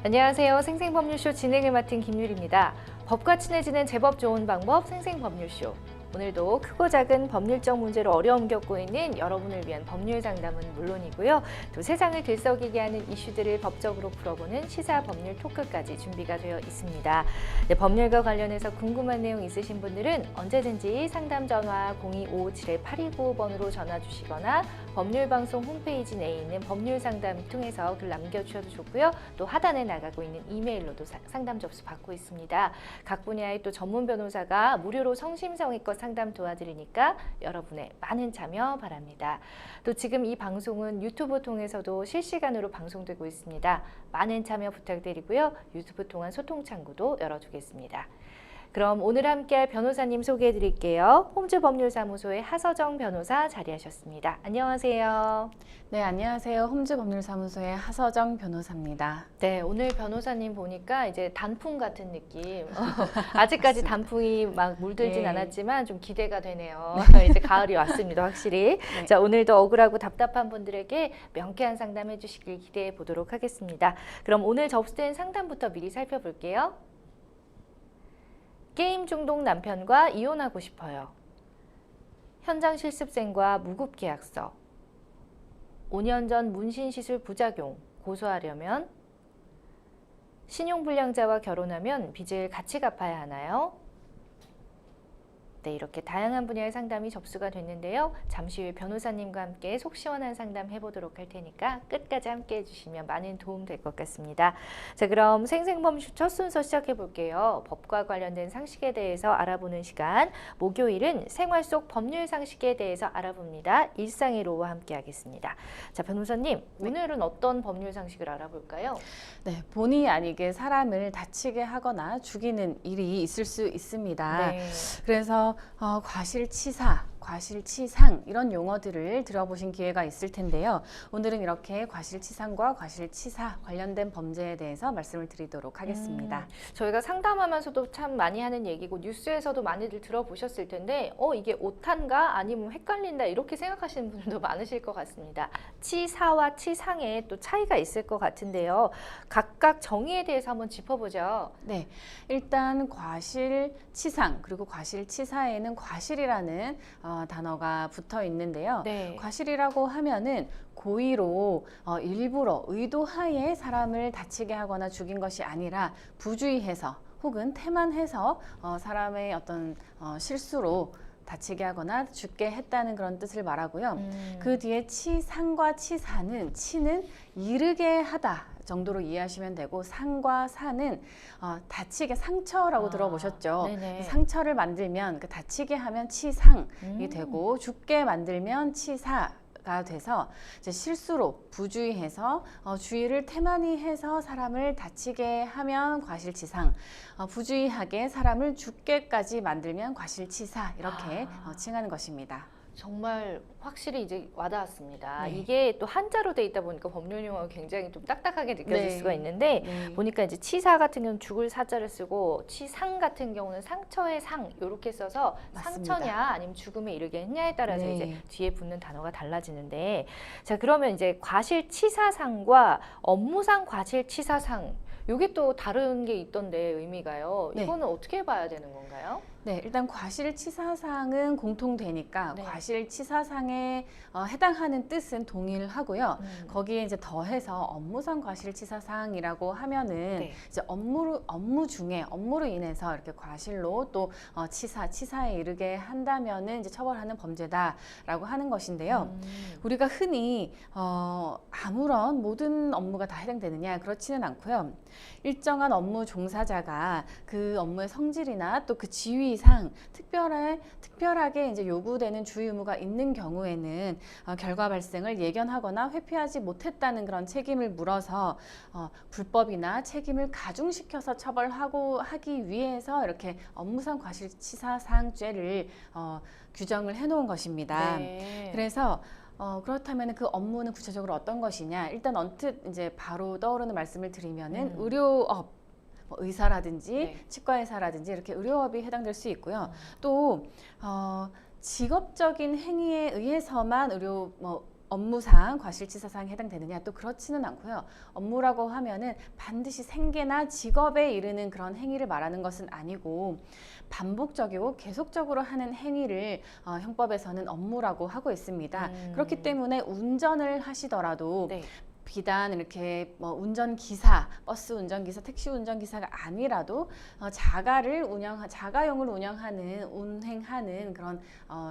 안녕하세요. 생생법률쇼 진행을 맡은 김유리입니다. 법과 친해지는 제법 좋은 방법 생생법률쇼. 오늘도 크고 작은 법률적 문제로 어려움 겪고 있는 여러분을 위한 법률 상담은 물론이고요. 또 세상을 들썩이게 하는 이슈들을 법적으로 풀어보는 시사 법률 토크까지 준비가 되어 있습니다. 네, 법률과 관련해서 궁금한 내용 있으신 분들은 언제든지 상담 전화 02557-8295번으로 전화 주시거나 법률방송 홈페이지 내에 있는 법률 상담 통해서 글 남겨주셔도 좋고요. 또 하단에 나가고 있는 이메일로도 상담 접수 받고 있습니다. 각 분야의 또 전문 변호사가 무료로 성심성의껏 상담 도와드리니까 여러분의 많은 참여 바랍니다. 또 지금 이 방송은 유튜브 통해서도 실시간으로 방송되고 있습니다. 많은 참여 부탁드리고요. 유튜브 통한 소통 창구도 열어두겠습니다. 그럼 오늘 함께할 변호사님 소개해 드릴게요. 홈즈법률사무소의 하서정 변호사 자리하셨습니다. 안녕하세요. 네, 안녕하세요. 홈즈법률사무소의 하서정 변호사입니다. 네, 오늘 변호사님 보니까 이제 단풍 같은 느낌. 아직까지 단풍이 막 물들진 네. 않았지만 좀 기대가 되네요. 이제 가을이 왔습니다, 확실히. 네. 자, 오늘도 억울하고 답답한 분들에게 명쾌한 상담해 주시길 기대해 보도록 하겠습니다. 그럼 오늘 접수된 상담부터 미리 살펴볼게요. 게임 중독 남편과 이혼하고 싶어요. 현장 실습생과 무급 계약서. 5년 전 문신시술 부작용 고소하려면 신용불량자와 결혼하면 빚을 같이 갚아야 하나요? 네, 이렇게 다양한 분야의 상담이 접수가 됐는데요. 잠시 후에 변호사님과 함께 속 시원한 상담 해보도록 할 테니까 끝까지 함께 해주시면 많은 도움 될 것 같습니다. 자, 그럼 생생법률 첫 순서 시작해 볼게요. 법과 관련된 상식에 대해서 알아보는 시간. 목요일은 생활 속 법률 상식에 대해서 알아봅니다. 일상의 로와 함께 하겠습니다. 자, 변호사님, 오늘은 어떤 법률 상식을 알아볼까요? 네, 본의 아니게 사람을 다치게 하거나 죽이는 일이 있을 수 있습니다. 네. 그래서 과실치사, 과실치상 이런 용어들을 들어보신 기회가 있을 텐데요. 오늘은 이렇게 과실치상과 과실치사 관련된 범죄에 대해서 말씀을 드리도록 하겠습니다. 저희가 상담하면서도 참 많이 하는 얘기고 뉴스에서도 많이들 들어보셨을 텐데 이게 오탄가 아니면 헷갈린다 이렇게 생각하시는 분들도 많으실 것 같습니다. 치사와 치상에 또 차이가 있을 것 같은데요. 각각 정의에 대해서 한번 짚어보죠. 네, 일단 과실치상 그리고 과실치사에는 과실이라는 단어가 붙어 있는데요. 네. 과실이라고 하면은 고의로 일부러 의도하에 사람을 다치게 하거나 죽인 것이 아니라 부주의해서 혹은 태만해서 사람의 어떤 실수로 다치게 하거나 죽게 했다는 그런 뜻을 말하고요. 그 뒤에 치상과 치사는 치는 이르게 하다 정도로 이해하시면 되고 상과 사는 다치게 상처라고 들어보셨죠. 네네. 상처를 만들면 다치게 하면 치상이 되고 죽게 만들면 치사가 돼서 이제 실수로 부주의해서 주의를 태만히 해서 사람을 다치게 하면 과실치상, 부주의하게 사람을 죽게까지 만들면 과실치사 이렇게 칭하는 것입니다. 정말 확실히 이제 와닿았습니다. 네. 이게 또 한자로 돼 있다 보니까 법률 용어가 굉장히 좀 딱딱하게 느껴질 네. 수가 있는데 네. 보니까 이제 치사 같은 경우는 죽을 사자를 쓰고 치상 같은 경우는 상처의 상 이렇게 써서 맞습니다. 상처냐 아니면 죽음에 이르게 했냐에 따라서 네. 이제 뒤에 붙는 단어가 달라지는데 자 그러면 이제 과실치사상과 업무상 과실치사상 이게 또 다른 게 있던데 의미가요. 네. 이거는 어떻게 봐야 되는 건가요? 네, 일단 과실치사상은 공통되니까 네. 과실치사상에 해당하는 뜻은 동일하고요. 음. 거기에 이제 더해서 업무상 과실치사상이라고 하면은 네. 이제 업무 중에 업무로 인해서 이렇게 과실로 또 치사에 이르게 한다면은 이제 처벌하는 범죄다라고 하는 것인데요. 우리가 흔히 아무런 모든 업무가 다 해당되느냐 그렇지는 않고요. 일정한 업무 종사자가 그 업무의 성질이나 또 그 지위상 특별하게 이제 요구되는 주의 의무가 있는 경우에는 결과 발생을 예견하거나 회피하지 못했다는 그런 책임을 물어서 불법이나 책임을 가중시켜서 하기 위해서 이렇게 업무상 과실치사상죄를 규정을 해놓은 것입니다. 네. 그래서 그렇다면 그 업무는 구체적으로 어떤 것이냐? 일단 언뜻 이제 바로 떠오르는 말씀을 드리면은 의료업, 의사라든지 네. 치과의사라든지 이렇게 의료업이 해당될 수 있고요. 또 직업적인 행위에 의해서만 업무상 과실치사상에 해당되느냐? 또 그렇지는 않고요. 업무라고 하면은 반드시 생계나 직업에 이르는 그런 행위를 말하는 것은 아니고 반복적이고 계속적으로 하는 행위를 형법에서는 업무라고 하고 있습니다. 그렇기 때문에 운전을 하시더라도 네. 비단 이렇게 뭐 운전기사, 버스 운전기사, 택시 운전기사가 아니라도 자가용을 운행하는 그런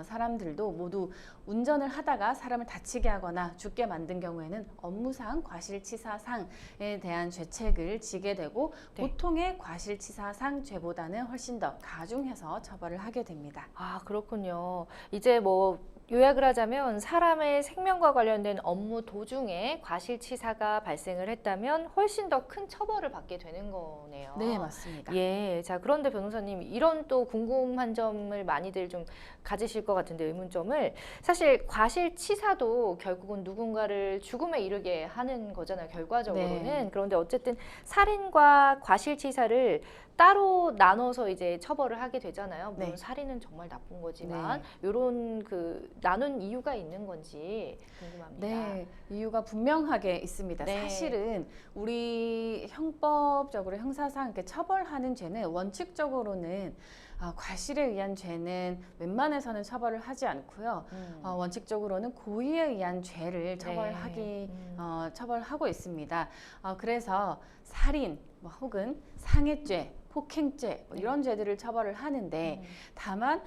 사람들도 모두 운전을 하다가 사람을 다치게 하거나 죽게 만든 경우에는 업무상 과실치사상에 대한 죄책을 지게 되고 네. 보통의 과실치사상 죄보다는 훨씬 더 가중해서 처벌을 하게 됩니다. 아, 그렇군요. 이제 뭐 요약을 하자면 사람의 생명과 관련된 업무 도중에 과실치사가 발생을 했다면 훨씬 더 큰 처벌을 받게 되는 거네요. 네, 맞습니다. 예, 자 그런데 변호사님 이런 또 궁금한 점을 많이들 좀 가지실 것 같은데 의문점을 사실 과실치사도 결국은 누군가를 죽음에 이르게 하는 거잖아요. 결과적으로는. 네. 그런데 어쨌든 살인과 과실치사를 따로 나눠서 이제 처벌을 하게 되잖아요. 물론 네. 살인은 정말 나쁜 거지만 이런 그 나눈 이유가 있는 건지 궁금합니다. 네, 이유가 분명하게 있습니다. 네. 사실은 우리 형법적으로 형사상 이렇게 처벌하는 죄는 원칙적으로는 과실에 의한 죄는 웬만해서는 처벌을 하지 않고요. 원칙적으로는 고의에 의한 죄를 처벌하고 있습니다. 그래서 살인 혹은 상해죄, 폭행죄 이런 죄들을 처벌을 하는데 다만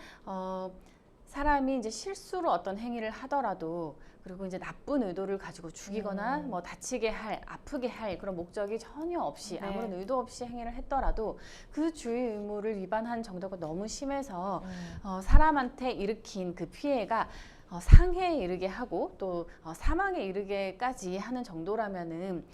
사람이 이제 실수로 어떤 행위를 하더라도 그리고 이제 나쁜 의도를 가지고 죽이거나 뭐 다치게 할, 아프게 할 그런 목적이 전혀 없이 네. 아무런 의도 없이 행위를 했더라도 그 주의 의무를 위반한 정도가 너무 심해서 사람한테 일으킨 그 피해가 상해에 이르게 하고 또 사망에 이르게까지 하는 정도라면은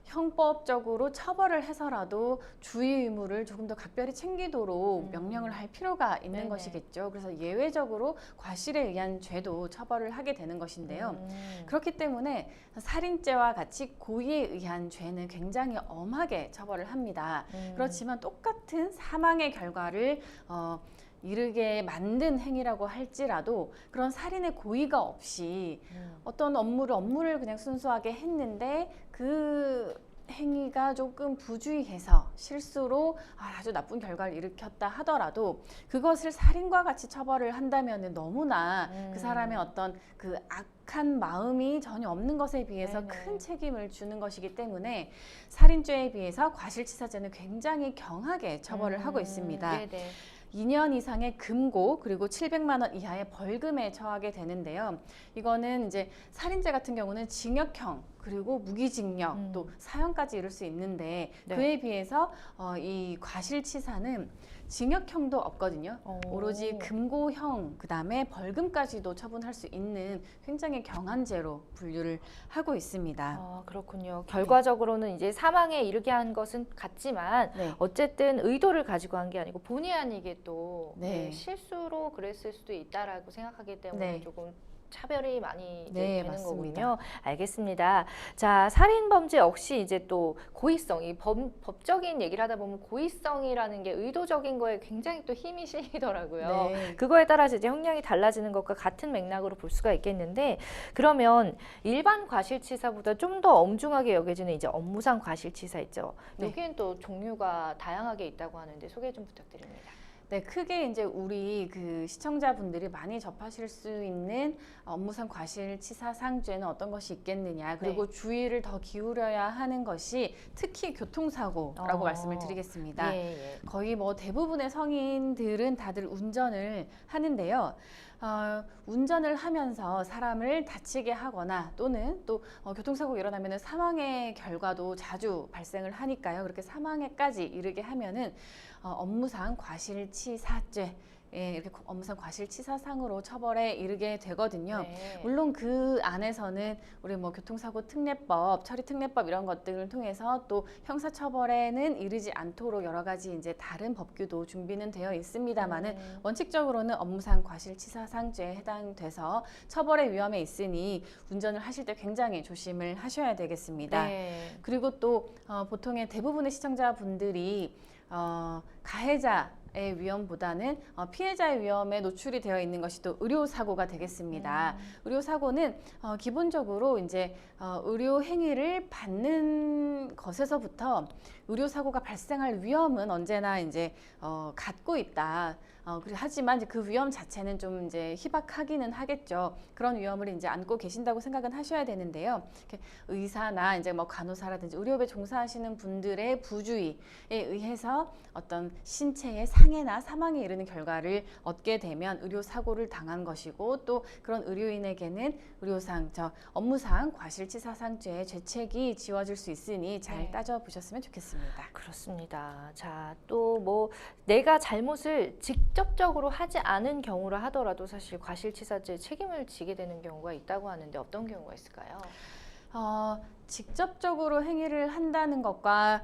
형법적으로 처벌을 해서라도 주의 의무를 조금 더 각별히 챙기도록 명령을 할 필요가 있는 네네. 것이겠죠. 그래서 예외적으로 과실에 의한 죄도 처벌을 하게 되는 것인데요. 그렇기 때문에 살인죄와 같이 고의에 의한 죄는 굉장히 엄하게 처벌을 합니다. 그렇지만 똑같은 사망의 결과를 이르게 만든 행위라고 할지라도 그런 살인의 고의가 없이 어떤 업무를 그냥 순수하게 했는데 그 행위가 조금 부주의해서 실수로 아주 나쁜 결과를 일으켰다 하더라도 그것을 살인과 같이 처벌을 한다면 너무나 그 사람의 어떤 그 악한 마음이 전혀 없는 것에 비해서 네네. 큰 책임을 주는 것이기 때문에 살인죄에 비해서 과실치사죄는 굉장히 경하게 처벌을 하고 있습니다. 네네. 2년 이상의 금고 그리고 700만 원 이하의 벌금에 처하게 되는데요. 이거는 이제 살인죄 같은 경우는 징역형 그리고 무기징역 또 사형까지 이룰 수 있는데 네. 그에 비해서 이 과실치사는 징역형도 없거든요. 오로지 금고형 그다음에 벌금까지도 처분할 수 있는 굉장히 경한 죄로 분류를 하고 있습니다. 아, 그렇군요. 결과적으로는 이제 사망에 이르게 한 것은 같지만 네. 어쨌든 의도를 가지고 한 게 아니고 본의 아니게 또 네. 실수로 그랬을 수도 있다라고 생각하기 때문에 네. 조금 차별이 많이 이제 네, 되는 맞습니다. 거군요. 알겠습니다. 자, 살인 범죄 역시 이제 또 고의성, 이 법적인 얘기를 하다 보면 고의성이라는 게 의도적인 거에 굉장히 또 힘이 실리더라고요. 네. 그거에 따라서 이제 형량이 달라지는 것과 같은 맥락으로 볼 수가 있겠는데, 그러면 일반 과실치사보다 좀 더 엄중하게 여겨지는 이제 업무상 과실치사 있죠. 네. 여기는 또 종류가 다양하게 있다고 하는데 소개 좀 부탁드립니다. 네, 크게 이제 우리 그 시청자분들이 많이 접하실 수 있는 업무상 과실치사상죄는 어떤 것이 있겠느냐, 그리고 주의를 더 기울여야 하는 것이 특히 교통사고라고 말씀을 드리겠습니다. 예. 거의 뭐 대부분의 성인들은 다들 운전을 하는데요. 운전을 하면서 사람을 다치게 하거나 또는 또 교통사고가 일어나면 사망의 결과도 자주 발생을 하니까요. 그렇게 사망에까지 이르게 하면은 업무상 과실치사죄, 이렇게 업무상 과실치사상으로 처벌에 이르게 되거든요. 네. 물론 그 안에서는 우리 뭐 교통사고 특례법, 처리 특례법 이런 것들을 통해서 또 형사처벌에는 이르지 않도록 여러 가지 이제 다른 법규도 준비는 되어 있습니다만은 원칙적으로는 업무상 과실치사상죄에 해당돼서 처벌의 위험에 있으니 운전을 하실 때 굉장히 조심을 하셔야 되겠습니다. 네. 그리고 또 보통의 대부분의 시청자분들이 가해자 의 위험보다는 피해자의 위험에 노출이 되어 있는 것이 또 의료사고가 되겠습니다. 의료사고는 기본적으로 이제 의료 행위를 받는 것에서부터 의료사고가 발생할 위험은 언제나 이제 갖고 있다. 하지만 이제 그 위험 자체는 좀 이제 희박하기는 하겠죠. 그런 위험을 이제 안고 계신다고 생각은 하셔야 되는데요. 의사나 이제 뭐 간호사라든지 의료업에 종사하시는 분들의 부주의에 의해서 어떤 신체의 상해나 사망에 이르는 결과를 얻게 되면 의료 사고를 당한 것이고, 또 그런 의료인에게는 의료상, 업무상 과실치사상죄의 죄책이 지워질 수 있으니 잘 따져보셨으면 좋겠습니다. 그렇습니다. 자, 또 뭐 내가 잘못을 직접적으로 하지 않은 경우라 하더라도 사실 과실치사죄 책임을 지게 되는 경우가 있다고 하는데 어떤 경우가 있을까요? 직접적으로 행위를 한다는 것과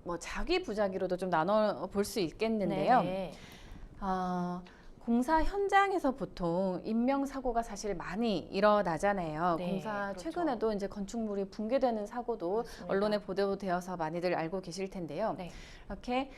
뭐 자기 부작위로도 좀 나눠 볼 수 있겠는데요. 네. 공사 현장에서 보통 인명사고가 사실 많이 일어나잖아요. 네, 공사 그렇죠. 최근에도 이제 건축물이 붕괴되는 사고도 맞습니다. 언론에 보도되어서 많이들 알고 계실 텐데요. 네. 이렇게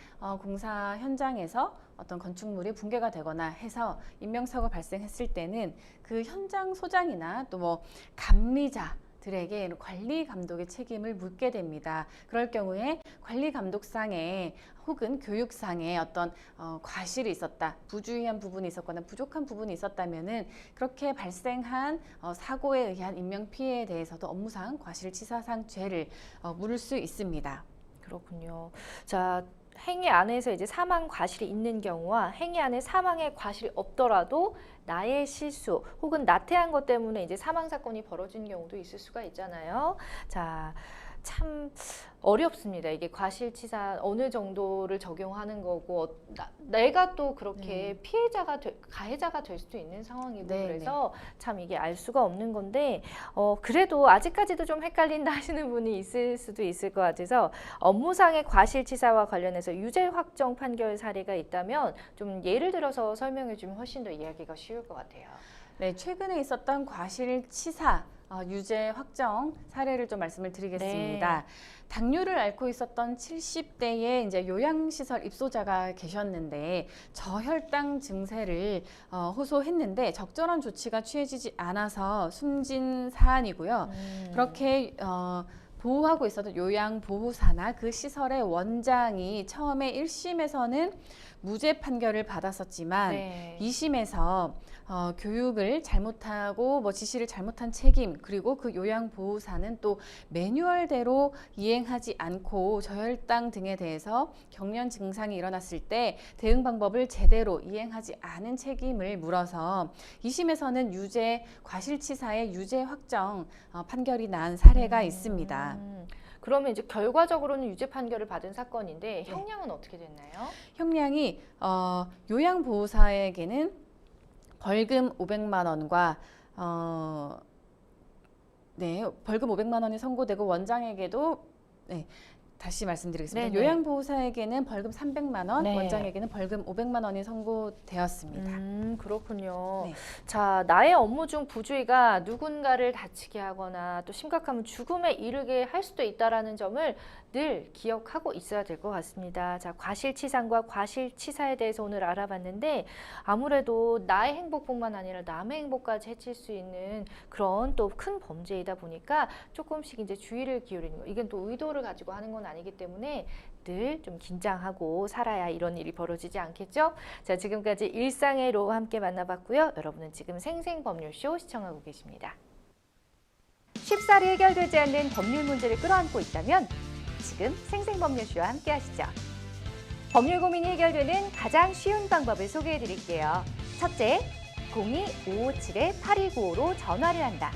공사 현장에서 어떤 건축물이 붕괴가 되거나 해서 인명사고가 발생했을 때는 그 현장 소장이나 또 뭐 감리자들에게 관리 감독의 책임을 묻게 됩니다. 그럴 경우에 관리 감독상에 혹은 교육상에 어떤 과실이 있었다, 부주의한 부분이 있었거나 부족한 부분이 있었다면은 그렇게 발생한 사고에 의한 인명 피해에 대해서도 업무상 과실치사상 죄를 물을 수 있습니다. 그렇군요. 자, 행위 안에서 이제 사망 과실이 있는 경우와 행위 안에 사망의 과실이 없더라도 나의 실수 혹은 나태한 것 때문에 이제 사망 사건이 벌어진 경우도 있을 수가 있잖아요. 자, 참 어렵습니다. 이게 과실치사 어느 정도를 적용하는 거고 내가 또 그렇게 가해자가 될 수도 있는 상황이고 그래서 참 이게 알 수가 없는 건데 그래도 아직까지도 좀 헷갈린다 하시는 분이 있을 수도 있을 것 같아서 업무상의 과실치사와 관련해서 유죄 확정 판결 사례가 있다면 좀 예를 들어서 설명해 주면 훨씬 더 이해하기가 쉬울 것 같아요. 네, 최근에 있었던 과실치사 유죄 확정 사례를 좀 말씀을 드리겠습니다. 당뇨를 앓고 있었던 70대의 이제 요양시설 입소자가 계셨는데 저혈당 증세를 호소했는데 적절한 조치가 취해지지 않아서 숨진 사안이고요. 그렇게 보호하고 있었던 요양보호사나 그 시설의 원장이 처음에 1심에서는 무죄 판결을 받았었지만 2심에서 교육을 잘못하고 뭐 지시를 잘못한 책임, 그리고 그 요양보호사는 또 매뉴얼대로 이행하지 않고 저혈당 등에 대해서 경련 증상이 일어났을 때 대응 방법을 제대로 이행하지 않은 책임을 물어서 2심에서는 유죄 과실치사의 유죄 확정 판결이 난 사례가 있습니다. 그러면 이제 결과적으로는 유죄 판결을 받은 사건인데 형량은 어떻게 됐나요? 형량이 요양보호사에게는 벌금 500만 원과 벌금 500만 원이 선고되고 원장에게도 다시 말씀드리겠습니다. 요양보호사에게는 벌금 300만 원, 원장에게는 벌금 500만 원이 선고되었습니다. 그렇군요. 네. 자, 나의 업무 중 부주의가 누군가를 다치게 하거나 또 심각하면 죽음에 이르게 할 수도 있다는 점을 늘 기억하고 있어야 될 것 같습니다. 자, 과실치상과 과실치사에 대해서 오늘 알아봤는데 아무래도 나의 행복뿐만 아니라 남의 행복까지 해칠 수 있는 그런 또 큰 범죄이다 보니까 조금씩 이제 주의를 기울이는 거. 이건 또 의도를 가지고 하는 건 아니기 때문에 늘 좀 긴장하고 살아야 이런 일이 벌어지지 않겠죠? 자, 지금까지 일상의 로 함께 만나봤고요. 여러분은 지금 생생법률쇼 시청하고 계십니다. 쉽사리 해결되지 않는 법률 문제를 끌어안고 있다면 지금 생생법률쇼와 함께 하시죠. 법률 고민이 해결되는 가장 쉬운 방법을 소개해 드릴게요. 첫째, 02-557-8295로 전화를 한다.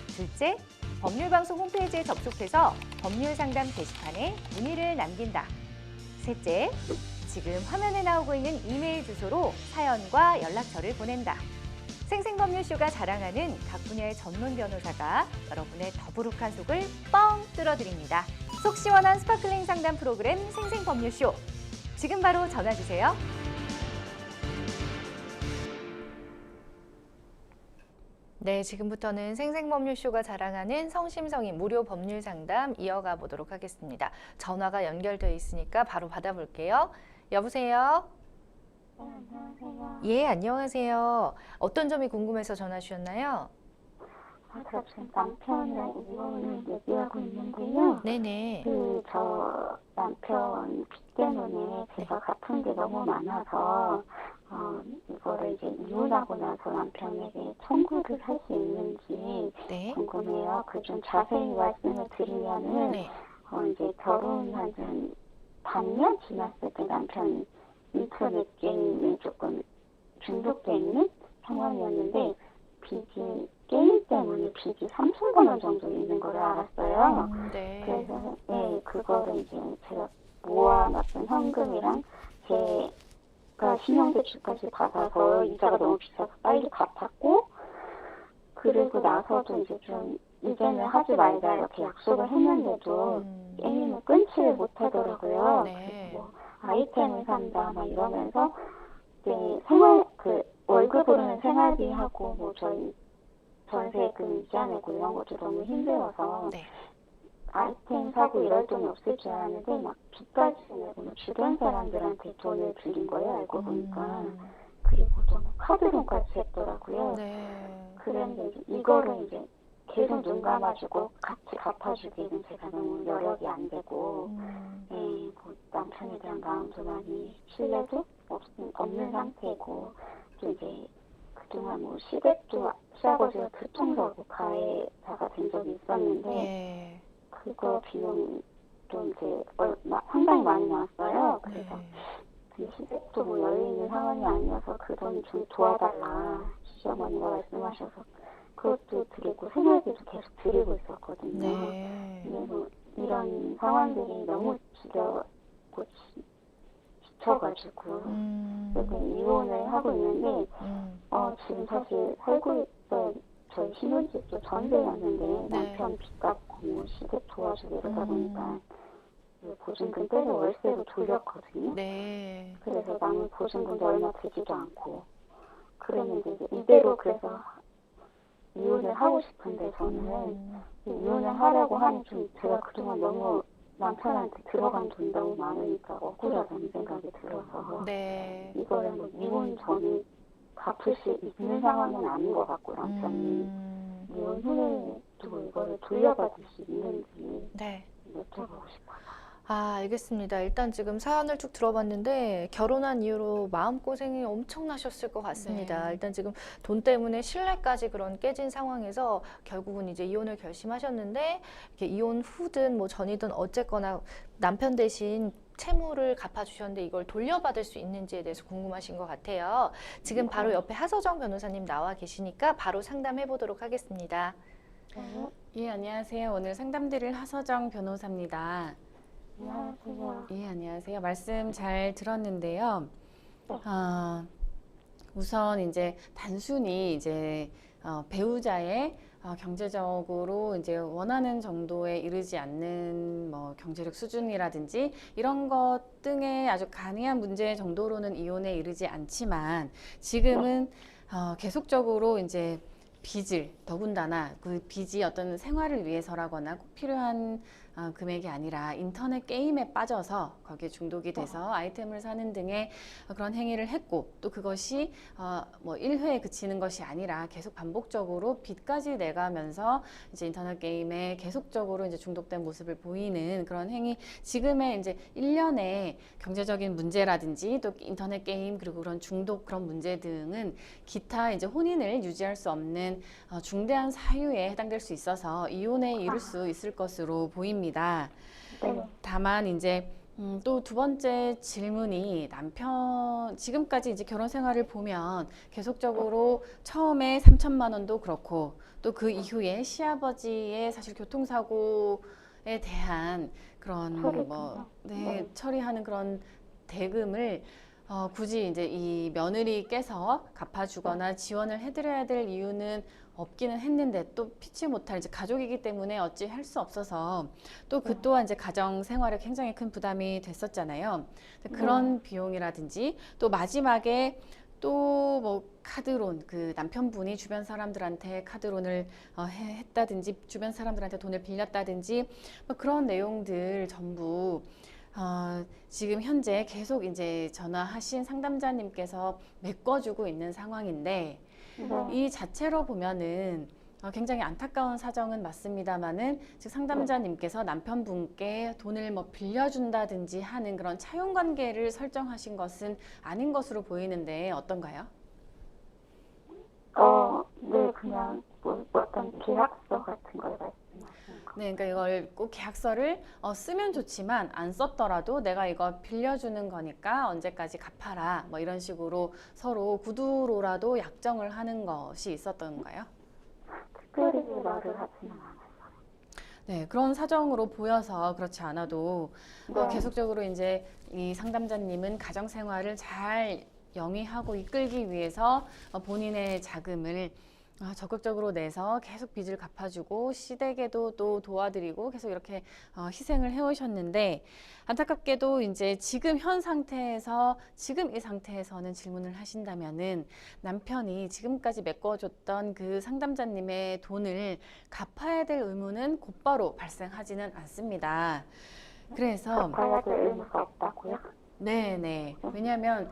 둘째, 법률방송 홈페이지에 접속해서 법률상담 게시판에 문의를 남긴다. 셋째, 지금 화면에 나오고 있는 이메일 주소로 사연과 연락처를 보낸다. 생생법률쇼가 자랑하는 각 분야의 전문 변호사가 여러분의 더부룩한 속을 뻥 뚫어드립니다. 속 시원한 스파클링 상담 프로그램 생생법률쇼. 지금 바로 전화 주세요. 네, 지금부터는 생생법률쇼가 자랑하는 성심성의 무료 법률 상담 이어가 보도록 하겠습니다. 전화가 연결되어 있으니까 바로 받아볼게요. 여보세요? 네, 안녕하세요. 예, 안녕하세요. 어떤 점이 궁금해서 전화 주셨나요? 저 지금 남편이랑 이혼을 얘기하고 있는데요. 네네. 저 남편 빚 때문에 제가 갚은 게 너무 많아서, 이거를 이제 이혼하고 나서 남편에게 청구를 할 수 있는지 네. 궁금해요. 그 좀 자세히 말씀을 드리면은, 네. 이제 결혼한 지 반년 지났을 때 남편이 인터넷 게임에 조금 중독돼 있는 상황이었는데, 게임 때문에 빚이 3천만 원 정도 있는 걸 알았어요. 네. 그래서 네, 그거를 이제 제가 모아놨던 현금이랑 제가 신용대출까지 받아서 이자가 너무 비싸서 빨리 갚았고, 그리고 나서도 이제 좀 이제는 하지 말자 이렇게 약속을 했는데도 게임을 끊지를 못하더라고요. 네. 그래서 뭐 아이템을 산다 막 이러면서 월급으로는 생활비 하고 뭐 저희 전세금 이자 내고 이런 것도 너무 힘들어서 네. 아이템 사고 이럴 돈이 없을 줄 알았는데 막 빚까지 내고 뭐 주변 사람들한테 돈을 빌린 거예요. 알고 보니까. 그리고 또 카드론까지 했더라고요. 네. 그런데 이제 이거를 이제 계속 눈 감아주고 같이 갚아주기는 제가 너무 여력이 안 되고, 뭐 남편에 대한 마음도 많이 신뢰도 없는 상태고, 또 이제 그동안 뭐 시댁도 시아버지가 교통사고 가해자가 된 적이 있었는데, 예. 그거 비용도 이제 상당히 많이 나왔어요. 그래서 그 시댁도 뭐 여유 있는 상황이 아니어서 그 돈 좀 도와달라 시어머니가 말씀하셔서 그것도 드리고 생활비도 계속 드리고 있었거든요. 네. 그래서 이런 상황들이 너무 지겹고 지쳐가지고 그래서 이혼을 하고 있는데 지금 사실 살고 있던 저희 신혼집도 전세였는데 남편 빚 갚고 뭐 시댁 도와주고 이러다 보니까 보증금 떼서 월세로 돌렸거든요. 네. 그래서 남은 보증금도 얼마 되지도 않고 그랬는데 이제 이대로 그래서 이혼을 하고 싶은데 저는 이혼을 하려고 하니 좀 제가 그동안 너무 남편한테 들어간 돈 너무 많으니까 억울하다는 생각이 들어서 네. 이거를 뭐 이혼 전에 갚을 수 있는 상황은 아닌 것 같고 남편이 이혼 후에도 이거를 돌려받을 수 있는지 네. 여쭤보고 싶어요. 아, 알겠습니다. 일단 지금 사연을 쭉 들어봤는데 결혼한 이후로 마음고생이 엄청나셨을 것 같습니다. 네. 일단 지금 돈 때문에 신뢰까지 그런 깨진 상황에서 결국은 이제 이혼을 결심하셨는데 이렇게 이혼 후든 뭐 전이든 어쨌거나 남편 대신 채무를 갚아주셨는데 이걸 돌려받을 수 있는지에 대해서 궁금하신 것 같아요. 지금 바로 옆에 하서정 변호사님 나와 계시니까 바로 상담해 보도록 하겠습니다. 예, 안녕하세요. 오늘 상담드릴 하서정 변호사입니다. 안녕하세요. 예, 안녕하세요. 말씀 잘 들었는데요. 우선 이제 단순히 이제 배우자의 경제적으로 이제 원하는 정도에 이르지 않는 뭐 경제력 수준이라든지 이런 것 등의 아주 간이한 문제 정도로는 이혼에 이르지 않지만 지금은 계속적으로 이제 빚을 더군다나 그 빚이 어떤 생활을 위해서라거나 꼭 필요한 금액이 아니라 인터넷 게임에 빠져서 거기에 중독이 돼서 아이템을 사는 등의 그런 행위를 했고 또 그것이 뭐 1회에 그치는 것이 아니라 계속 반복적으로 빚까지 내가면서 이제 인터넷 게임에 계속적으로 이제 중독된 모습을 보이는 그런 행위 지금의 이제 일련의 경제적인 문제라든지 또 인터넷 게임 그리고 그런 중독 그런 문제 등은 기타 이제 혼인을 유지할 수 없는 중대한 사유에 해당될 수 있어서 이혼에 이를 수 있을 것으로 보입니다. 다만 이제 또 두 번째 질문이 남편 지금까지 이제 결혼 생활을 보면 계속적으로 처음에 3천만 원도 그렇고 또 그 이후에 시아버지의 사실 교통사고에 대한 그런 처리하는 그런 대금을 굳이 이제 이 며느리께서 갚아주거나 지원을 해드려야 될 이유는 없기는 했는데 또 피치 못할 이제 가족이기 때문에 어찌 할 수 없어서 또 그 또한 이제 가정 생활에 굉장히 큰 부담이 됐었잖아요. 그런 비용이라든지 또 마지막에 또 뭐 카드론, 그 남편분이 주변 사람들한테 카드론을 했다든지 주변 사람들한테 돈을 빌렸다든지 뭐 그런 내용들 전부 지금 현재 계속 이제 전화하신 상담자님께서 메꿔주고 있는 상황인데 네. 이 자체로 보면은 굉장히 안타까운 사정은 맞습니다만은 즉 상담자님께서 남편분께 돈을 뭐 빌려준다든지 하는 그런 차용 관계를 설정하신 것은 아닌 것으로 보이는데 어떤가요? 네, 그냥 뭐 어떤 계약서 같은 걸 말씀하시는 거. 네, 그러니까 이걸 꼭 계약서를 쓰면 좋지만 안 썼더라도 내가 이거 빌려주는 거니까 언제까지 갚아라 뭐 이런 식으로 서로 구두로라도 약정을 하는 것이 있었던가요? 특별히 말을 하지는 않았어요. 네, 그런 사정으로 보여서 그렇지 않아도 네. 계속적으로 이제 이 상담자님은 가정 생활을 잘 영위하고 이끌기 위해서 본인의 자금을 적극적으로 내서 계속 빚을 갚아주고 시댁에도 또 도와드리고 계속 이렇게 희생을 해오셨는데 안타깝게도 이제 지금 현 상태에서 지금 이 상태에서는 질문을 하신다면은 남편이 지금까지 메꿔줬던 그 상담자님의 돈을 갚아야 될 의무는 곧바로 발생하지는 않습니다. 그래서 갚아야 될 의무가 없다고요? 네네. 왜냐하면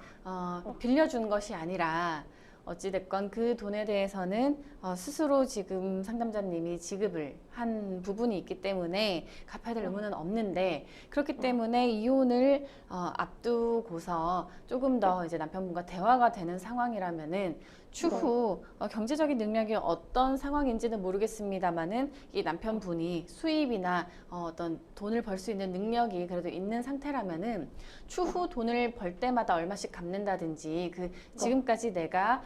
빌려준 것이 아니라 어찌됐건 그 돈에 대해서는 스스로 지금 상담자님이 지급을 한 부분이 있기 때문에 갚아야 될 의무는 없는데 그렇기 때문에 이혼을 앞두고서 조금 더 이제 남편분과 대화가 되는 상황이라면은 추후 경제적인 능력이 어떤 상황인지는 모르겠습니다만은 이 남편분이 수입이나 어떤 돈을 벌 수 있는 능력이 그래도 있는 상태라면은 추후 돈을 벌 때마다 얼마씩 갚는다든지 그 지금까지 내가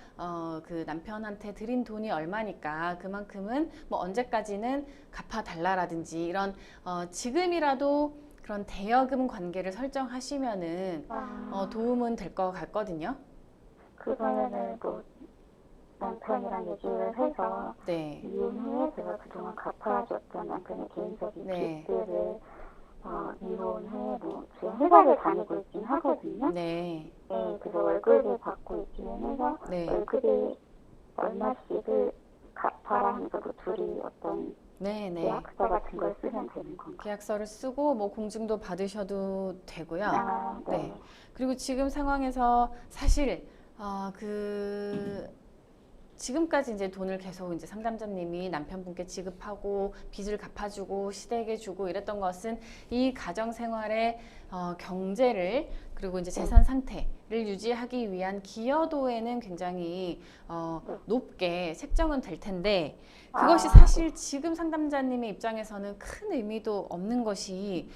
그 남편한테 드린 돈이 얼마니까 그만큼은 뭐 언제까지는 갚아달라라든지 이런 지금이라도 그런 대여금 관계를 설정하시면은 도움은 될 것 같거든요. 그러면은 뭐 남편이랑 얘기를 해서 네. 이혼 후에 제가 그동안 갚아줬던 남편의 개인적인 네. 빚들을 이혼 후에 뭐 지금 회사를 다니고 있긴 하거든요. 네. 네, 그래서 월급을 받고 있기는 해서 네. 월급이 얼마씩을 갚아라 하면서 그 둘이 어떤 네. 네. 계약서 같은 걸 쓰면 되는 건가요? 계약서를 쓰고 뭐 공증도 받으셔도 되고요. 네. 네. 그리고 지금 상황에서 사실 지금까지 이제 돈을 계속 이제 상담자님이 남편분께 지급하고 빚을 갚아주고 시댁에 주고 이랬던 것은 이 가정 생활의 경제를 그리고 이제 재산 상태를 유지하기 위한 기여도에는 굉장히 높게 책정은 될 텐데 그것이 사실 지금 상담자님의 입장에서는 큰 의미도 없는 것이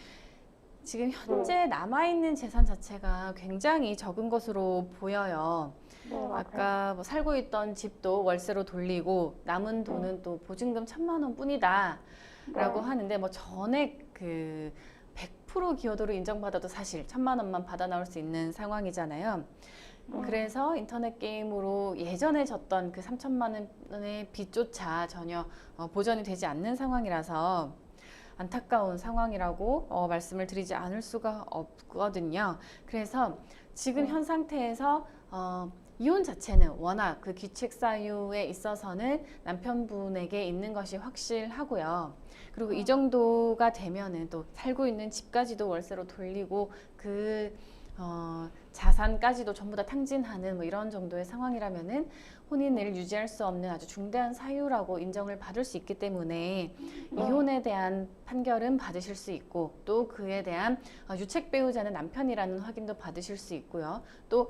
지금 현재 남아있는 재산 자체가 굉장히 적은 것으로 보여요. 네, 맞아요. 아까 뭐 살고 있던 집도 월세로 돌리고 남은 돈은 또 보증금 1,000만 원 뿐이다 라고 하는데 뭐 전액 그 100% 기여도로 인정받아도 사실 1,000만 원만 받아 나올 수 있는 상황이잖아요. 그래서 인터넷 게임으로 예전에 졌던 그 3,000만 원의 빚조차 전혀 보전이 되지 않는 상황이라서 안타까운 상황이라고 말씀을 드리지 않을 수가 없거든요. 그래서 지금 현 상태에서 이혼 자체는 워낙 그 귀책 사유에 있어서는 남편분에게 있는 것이 확실하고요. 그리고 이 정도가 되면은 또 살고 있는 집까지도 월세로 돌리고 그 자산까지도 전부 다 탕진하는 뭐 이런 정도의 상황이라면은 혼인을 유지할 수 없는 아주 중대한 사유라고 인정을 받을 수 있기 때문에 이혼에 대한 판결은 받으실 수 있고 또 그에 대한 유책 배우자는 남편이라는 확인도 받으실 수 있고요. 또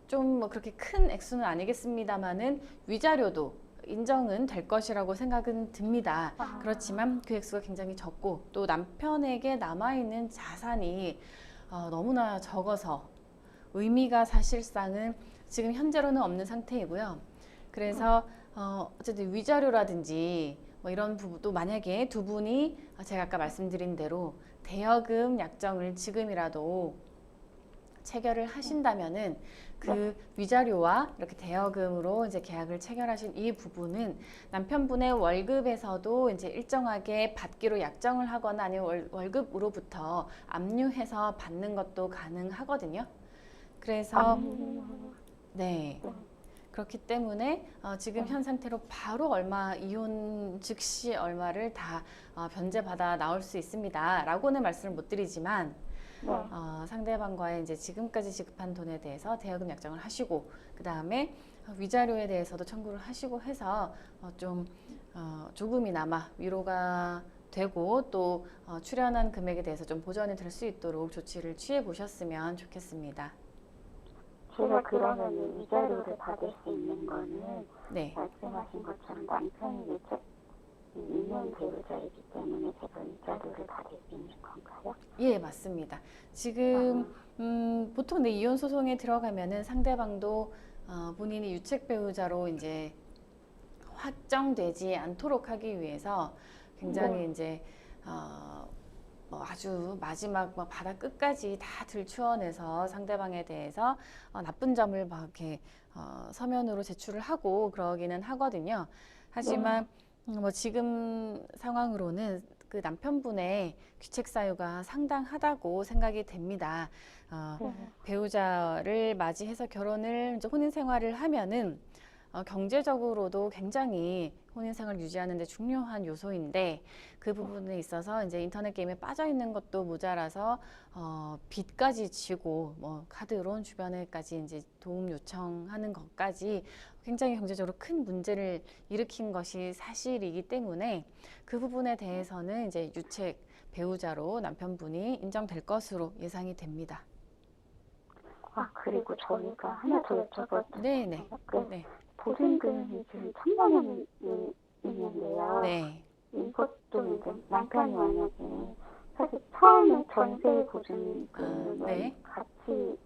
좀 뭐 그렇게 큰 액수는 아니겠습니다만은 위자료도 인정은 될 것이라고 생각은 듭니다. 그렇지만 그 액수가 굉장히 적고 또 남편에게 남아있는 자산이 너무나 적어서 의미가 사실상은 지금 현재로는 없는 상태이고요. 그래서 어쨌든 위자료라든지 뭐 이런 부분도 만약에 두 분이 제가 아까 말씀드린 대로 대여금 약정을 지금이라도 체결을 하신다면은 그 위자료와 이렇게 대여금으로 이제 계약을 체결하신 이 부분은 남편분의 월급에서도 이제 일정하게 받기로 약정을 하거나 아니면 월급으로부터 압류해서 받는 것도 가능하거든요. 그래서 네. 네. 그렇기 때문에 지금 현 상태로 바로 얼마 이혼 즉시 얼마를 다 변제받아 나올 수 있습니다. 라고는 말씀을 못 드리지만 네. 상대방과의 이제 지금까지 지급한 돈에 대해서 대여금 약정을 하시고 그 다음에 위자료에 대해서도 청구를 하시고 해서 조금이나마 위로가 되고 또 출연한 금액에 대해서 좀 보전이 될 수 있도록 조치를 취해 보셨으면 좋겠습니다. 제가 그러면 위자료를 받을 수 있는 거는 네. 말씀하신 것처럼 남편이 유책 있는 배우자이기 때문에 제가 위자료를 받을 수 있는 건가요? 예, 맞습니다. 지금 보통 내 이혼 소송에 들어가면은 상대방도 본인이 유책 배우자로 이제 확정되지 않도록 하기 위해서 굉장히 이제 뭐 아주 마지막 뭐 바닥 끝까지 다 들추어내서 상대방에 대해서 나쁜 점을 막 이렇게 서면으로 제출을 하고 그러기는 하거든요. 하지만 뭐 지금 상황으로는 그 남편분의 귀책 사유가 상당하다고 생각이 됩니다. 배우자를 맞이해서 결혼을 이제 혼인 생활을 하면은 경제적으로도 굉장히 혼인 생활 유지하는 데 중요한 요소인데 그 부분에 있어서 이제 인터넷 게임에 빠져 있는 것도 모자라서 빚까지 지고 뭐 카드론 주변에까지 이제 도움 요청하는 것까지 굉장히 경제적으로 큰 문제를 일으킨 것이 사실이기 때문에 그 부분에 대해서는 이제 유책 배우자로 남편분이 인정될 것으로 예상이 됩니다. 그리고 저희가 하나 더 여쭤봐도 네네. 네. 보증금이 지금 1,000만 원이 있는데요. 네. 이것도 이제 남편이 만약에 사실 처음에 전세 보증금을 네. 같이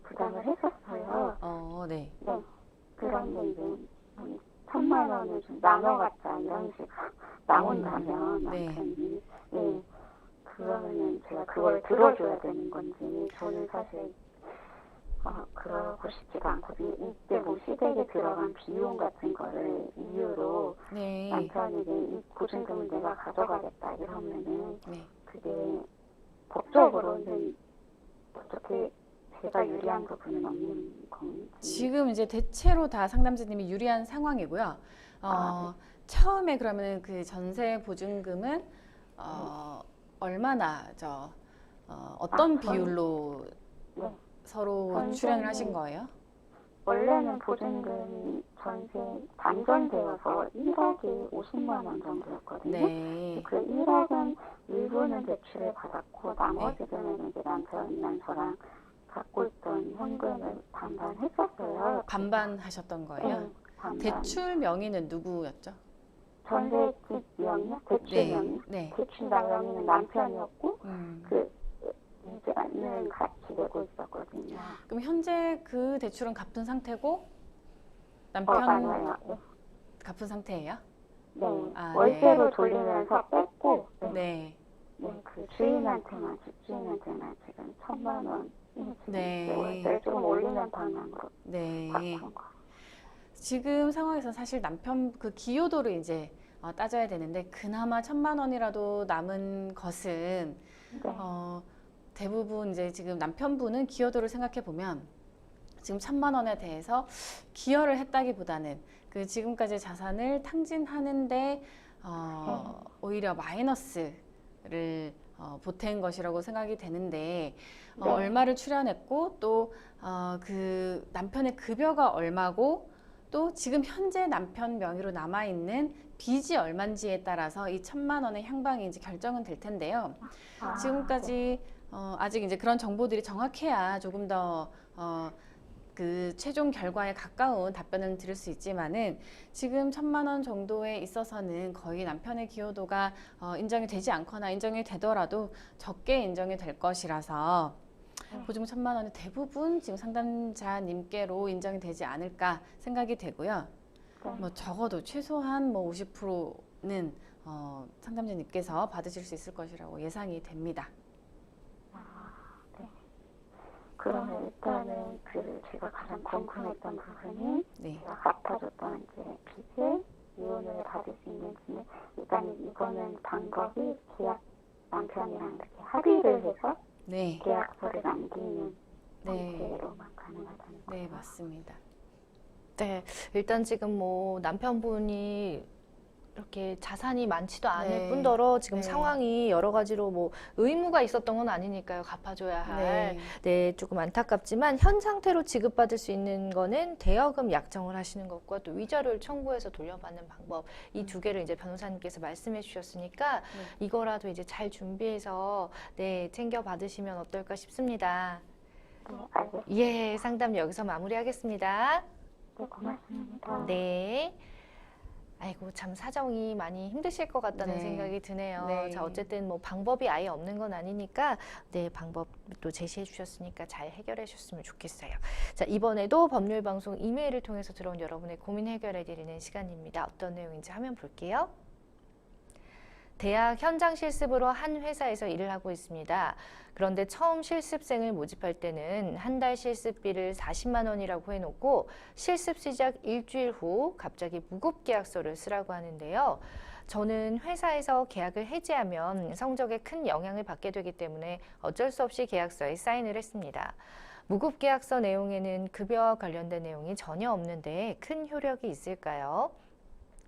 부담을 했었어요. 네. 네. 그런데 이제 1,000만 원을 좀 나눠갖자 이런 식으로 나온다면 남편이 네. 그러면은 제가 그걸 들어줘야 되는 건지 저는 사실 그러고 싶지가 않거든요. 이때 뭐 시댁에 들어간 비용 같은 거를 이유로 네. 남편에게 이 보증금을 내가 가져가겠다 이러면은 네. 그게 법적으로는 어떻게 제가 유리한 부분은 없는 건지. 지금 이제 대체로 다 상담자님이 유리한 상황이고요. 처음에 그러면 그 전세 보증금은 얼마나 어떤 비율로 네. 서로 출연을 하신 거예요? 원래는 보증금 전세 단전되어서 1억에 50만 원 정도였거든요. 네. 그 1억은 일부는 대출을 받았고 나머지 금액은 이제 남편이랑 저랑 갖고 있던 현금을 반반했었어요. 반반 하셨던 거예요? 네, 반반. 대출 명의는 누구였죠? 전세집 명의요? 대출 명의? 네. 대출 명의는 남편이었고 그 이자는 같이 내고 있었거든요. 그럼 현재 그 대출은 갚은 상태고 맞아요. 갚은 상태예요? 네. 아, 월세로 네. 돌리면서 뺐고 네. 그 주인한테만 집주인한테만 지금 1,000만 원 네. 월세를 조금 올리는 방향으로 네. 바꾼 거. 지금 상황에서 사실 남편 그 기여도를 이제 따져야 되는데 그나마 1,000만 원이라도 남은 것은 네. 대부분 이제 지금 남편분은 기여도를 생각해 보면 지금 1,000만 원에 대해서 기여를 했다기보다는 그 지금까지 자산을 탕진하는데 오히려 마이너스를 보탠 것이라고 생각이 되는데 네. 얼마를 출연했고 또 그 남편의 급여가 얼마고 또 지금 현재 남편 명의로 남아 있는 빚이 얼마인지에 따라서 이 1,000만 원의 향방이 이제 결정은 될 텐데요. 지금까지 아직 이제 그런 정보들이 정확해야 조금 더 그 최종 결과에 가까운 답변을 드릴 수 있지만은 지금 1,000만 원 정도에 있어서는 거의 남편의 기여도가 인정이 되지 않거나 인정이 되더라도 적게 인정이 될 것이라서 보증금 1,000만 원이 대부분 지금 상담자님께로 인정이 되지 않을까 생각이 되고요. 뭐 적어도 최소한 뭐 50%는 상담자님께서 받으실 수 있을 것이라고 예상이 됩니다. 그러면 일단은 그 제가 가장 궁금했던 부분이 네. 제가 갚아줬던 이제 빚을 이혼을 받을 수 있는지는 일단 이거는 방법이 계약 남편이랑 이렇게 합의를 해서 네. 계약서를 남기는 네. 형태로만 가능하다는 거예요. 네, 맞습니다. 네, 일단 지금 뭐 남편분이 이렇게 자산이 많지도 않을 네. 뿐더러 지금 네. 상황이 여러 가지로 뭐 의무가 있었던 건 아니니까요. 갚아줘야 할. 네. 네, 조금 안타깝지만 현 상태로 지급받을 수 있는 거는 대여금 약정을 하시는 것과 또 위자료를 청구해서 돌려받는 방법, 이 두 개를 이제 변호사님께서 말씀해 주셨으니까 이거라도 이제 잘 준비해서 네, 챙겨 받으시면 어떨까 싶습니다. 네, 알겠습니다. 예, 상담 여기서 마무리하겠습니다. 네, 고맙습니다. 네. 아이고, 참 사정이 많이 힘드실 것 같다는 네. 생각이 드네요. 네. 자, 어쨌든 뭐 방법이 아예 없는 건 아니니까 네, 방법 또 제시해 주셨으니까 잘 해결해 주셨으면 좋겠어요. 자, 이번에도 법률 방송 이메일을 통해서 들어온 여러분의 고민 해결해 드리는 시간입니다. 어떤 내용인지 화면 볼게요. 대학 현장 실습으로 한 회사에서 일을 하고 있습니다. 그런데 처음 실습생을 모집할 때는 한 달 실습비를 40만 원이라고 해놓고 실습 시작 일주일 후 갑자기 무급계약서를 쓰라고 하는데요. 저는 회사에서 계약을 해지하면 성적에 큰 영향을 받게 되기 때문에 어쩔 수 없이 계약서에 사인을 했습니다. 무급계약서 내용에는 급여와 관련된 내용이 전혀 없는데 큰 효력이 있을까요?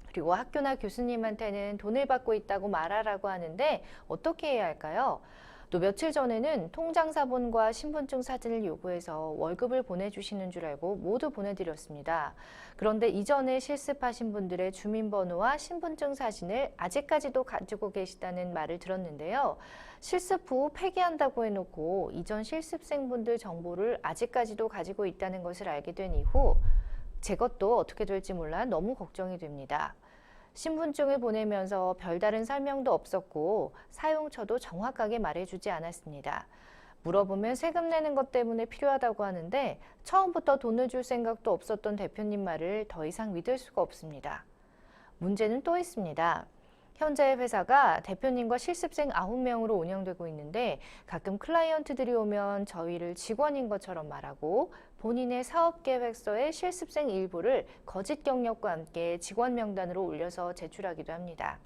그리고 학교나 교수님한테는 돈을 받고 있다고 말하라고 하는데 어떻게 해야 할까요? 또 며칠 전에는 통장 사본과 신분증 사진을 요구해서 월급을 보내주시는 줄 알고 모두 보내드렸습니다. 그런데 이전에 실습하신 분들의 주민번호와 신분증 사진을 아직까지도 가지고 계시다는 말을 들었는데요. 실습 후 폐기한다고 해놓고 이전 실습생분들 정보를 아직까지도 가지고 있다는 것을 알게 된 이후 제 것도 어떻게 될지 몰라 너무 걱정이 됩니다. 신분증을 보내면서 별다른 설명도 없었고 사용처도 정확하게 말해주지 않았습니다. 물어보면 세금 내는 것 때문에 필요하다고 하는데 처음부터 돈을 줄 생각도 없었던 대표님 말을 더 이상 믿을 수가 없습니다. 문제는 또 있습니다. 현재 회사가 대표님과 실습생 9명으로 운영되고 있는데 가끔 클라이언트들이 오면 저희를 직원인 것처럼 말하고 본인의 사업계획서에 실습생 일부를 거짓 경력과 함께 직원 명단으로 올려서 제출하기도 합니다.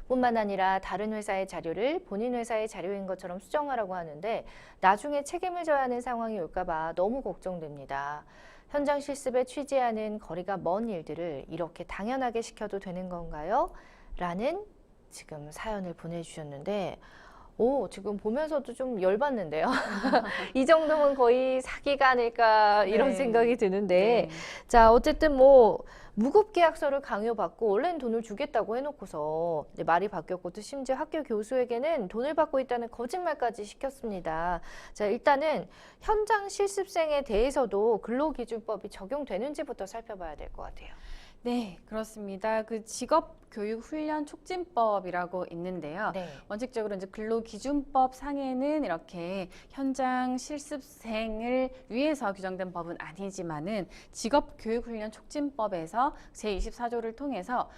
뿐만 아니라 다른 회사의 자료를 본인 회사의 자료인 것처럼 수정하라고 하는데 나중에 책임을 져야 하는 상황이 올까 봐 너무 걱정됩니다. 현장 실습에 취재하는 거리가 먼 일들을 이렇게 당연하게 시켜도 되는 건가요? 라는 지금 사연을 보내주셨는데 지금 보면서도 좀 열받는데요. 이 정도면 거의 사기가 아닐까 이런 네. 생각이 드는데 네. 자, 어쨌든 뭐 무급계약서를 강요받고 원래는 돈을 주겠다고 해놓고서 이제 말이 바뀌었고 또 심지어 학교 교수에게는 돈을 받고 있다는 거짓말까지 시켰습니다. 자, 일단은 현장 실습생에 대해서도 근로기준법이 적용되는지부터 살펴봐야 될 것 같아요. 네, 그렇습니다. 그 직업교육훈련 촉진법이라고 있는데요. 네. 원칙적으로 이제 근로기준법 상에는 이렇게 현장 실습생을 위해서 규정된 법은 아니지만은 직업교육훈련 촉진법에서 제24조를 통해서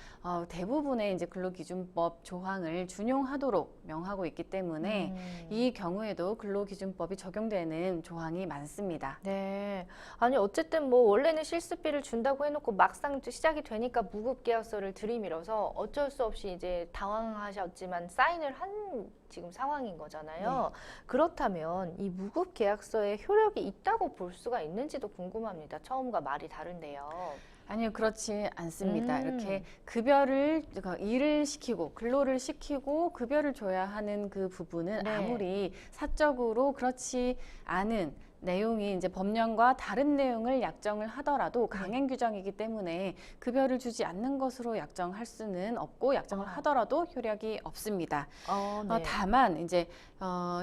대부분의 이제 근로기준법 조항을 준용하도록 명하고 있기 때문에 이 경우에도 근로기준법이 적용되는 조항이 많습니다. 네. 아니 어쨌든 뭐 원래는 실습비를 준다고 해놓고 막상 시작이 되니까 무급계약서를 들이밀어서 어쩔 수 없이 이제 당황하셨지만 사인을 한 지금 상황인 거잖아요. 그렇다면 이 무급계약서에 효력이 있다고 볼 수가 있는지도 궁금합니다. 처음과 말이 다른데요. 아니요, 그렇지 않습니다. 이렇게 급여를, 그러니까 일을 시키고, 근로를 시키고, 급여를 줘야 하는 그 부분은 네. 아무리 사적으로 그렇지 않은 내용이 이제 법령과 다른 내용을 약정을 하더라도 강행 규정이기 때문에 급여를 주지 않는 것으로 약정할 수는 없고 약정을 하더라도 효력이 없습니다. 네. 다만 이제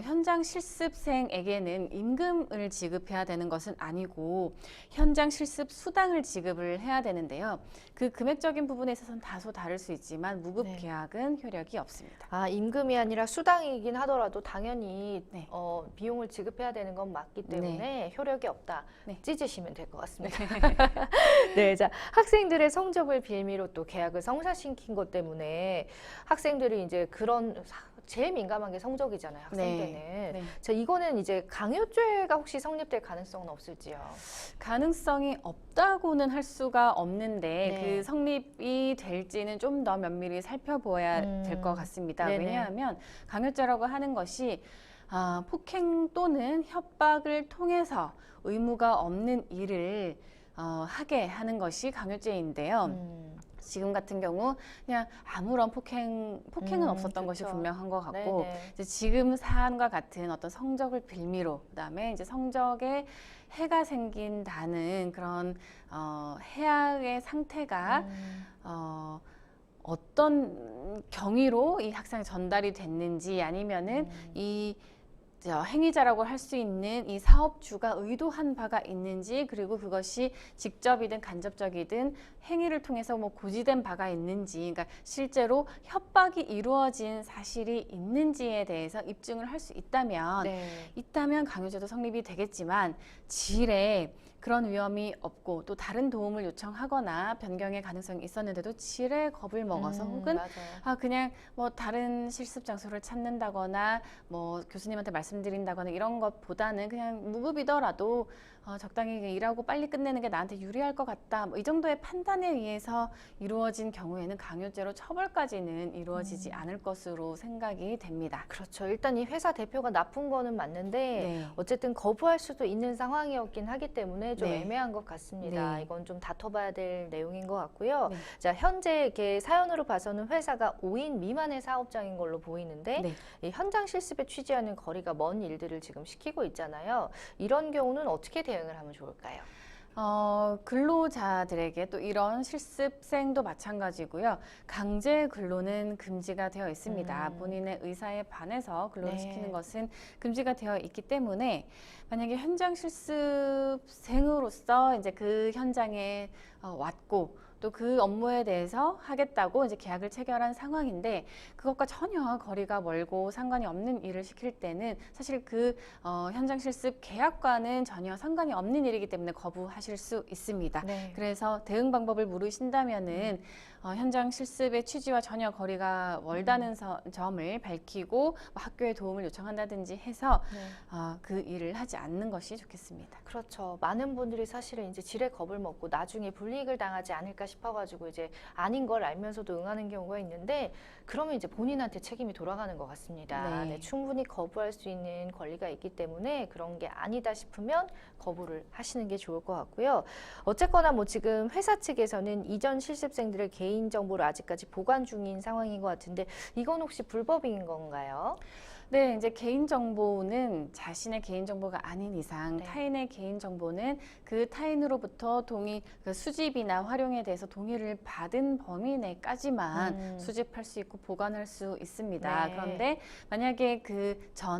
현장 실습생에게는 임금을 지급해야 되는 것은 아니고 현장 실습 수당을 지급을 해야 되는데요. 그 금액적인 부분에 있어서는 다소 다를 수 있지만 무급 네. 계약은 효력이 없습니다. 아, 임금이 아니라 수당이긴 하더라도 당연히 네. 비용을 지급해야 되는 건 맞기 때문에 효력이 없다. 네. 찢으시면 될 것 같습니다. 네, 자, 학생들의 성적을 빌미로 또 계약을 성사시킨 것 때문에 학생들이 이제 제일 민감한 게 성적이잖아요. 학생 네. 때는. 네. 자, 이거는 이제 강요죄가 혹시 성립될 가능성은 없을지요? 가능성이 없다고는 할 수가 없는데 네. 그 성립이 될지는 좀 더 면밀히 살펴보아야 될 것 같습니다. 네네. 왜냐하면 강요죄라고 하는 것이 폭행 또는 협박을 통해서 의무가 없는 일을 하게 하는 것이 강요죄인데요. 지금 같은 경우 그냥 아무런 폭행은 없었던 것이 그쵸. 분명한 것 같고 네네. 이제 지금 사안과 같은 어떤 성적을 빌미로 그다음에 이제 성적에 해가 생긴다는 그런 해악의 상태가 어떤 경위로 이 학생에 전달이 됐는지 아니면은 이 행위자라고 할 수 있는 이 사업주가 의도한 바가 있는지 그리고 그것이 직접이든 간접적이든 행위를 통해서 뭐 고지된 바가 있는지 그러니까 실제로 협박이 이루어진 사실이 있는지에 대해서 입증을 할 수 있다면 네. 강요죄도 성립이 되겠지만 질에 그런 위험이 없고 또 다른 도움을 요청하거나 변경의 가능성이 있었는데도 질에 겁을 먹어서 혹은 맞아요. 그냥 뭐 다른 실습 장소를 찾는다거나 뭐 교수님한테 말씀드린다거나 이런 것보다는 그냥 무급이더라도 적당히 일하고 빨리 끝내는 게 나한테 유리할 것 같다. 뭐 이 정도의 판단에 의해서 이루어진 경우에는 강요죄로 처벌까지는 이루어지지 않을 것으로 생각이 됩니다. 그렇죠. 일단 이 회사 대표가 나쁜 거는 맞는데 네. 어쨌든 거부할 수도 있는 상황이었긴 하기 때문에 좀 네. 애매한 것 같습니다. 네. 이건 좀 다퉈봐야 될 내용인 것 같고요. 네. 자, 현재 이렇게 사연으로 봐서는 회사가 5인 미만의 사업장인 걸로 보이는데 네. 이 현장 실습에 취지하는 거리가 먼 일들을 지금 시키고 있잖아요. 이런 경우는 어떻게 대응을 하면 좋을까요? 근로자들에게 또 이런 실습생도 마찬가지고요. 강제 근로는 금지가 되어 있습니다. 본인의 의사에 반해서 근로를 네. 시키는 것은 금지가 되어 있기 때문에 만약에 현장 실습생으로서 이제 그 현장에 왔고 또 그 업무에 대해서 하겠다고 이제 계약을 체결한 상황인데 그것과 전혀 거리가 멀고 상관이 없는 일을 시킬 때는 사실 그 현장 실습 계약과는 전혀 상관이 없는 일이기 때문에 거부하실 수 있습니다. 네. 그래서 대응 방법을 물으신다면은 현장 실습의 취지와 전혀 거리가 멀다는 점을 밝히고 뭐 학교에 도움을 요청한다든지 해서 네. 그 일을 하지 않는 것이 좋겠습니다. 그렇죠. 많은 분들이 사실은 이제 질에 겁을 먹고 나중에 불이익을 당하지 않을까 싶어가지고 이제 아닌 걸 알면서도 응하는 경우가 있는데 그러면 이제 본인한테 책임이 돌아가는 것 같습니다. 네. 네, 충분히 거부할 수 있는 권리가 있기 때문에 그런 게 아니다 싶으면 거부를 하시는 게 좋을 것 같고요. 어쨌거나 뭐 지금 회사 측에서는 이전 실습생들의 개인 정보를 아직까지 보관 중인 상황인 것 같은데 이건 혹시 불법인 건가요? 네, 이제 개인정보는 자신의 개인정보가 아닌 이상 네. 타인의 개인정보는 그 타인으로부터 그 수집이나 활용에 대해서 동의를 받은 범위 내까지만 수집할 수 있고 보관할 수 있습니다. 네. 그런데 만약에 그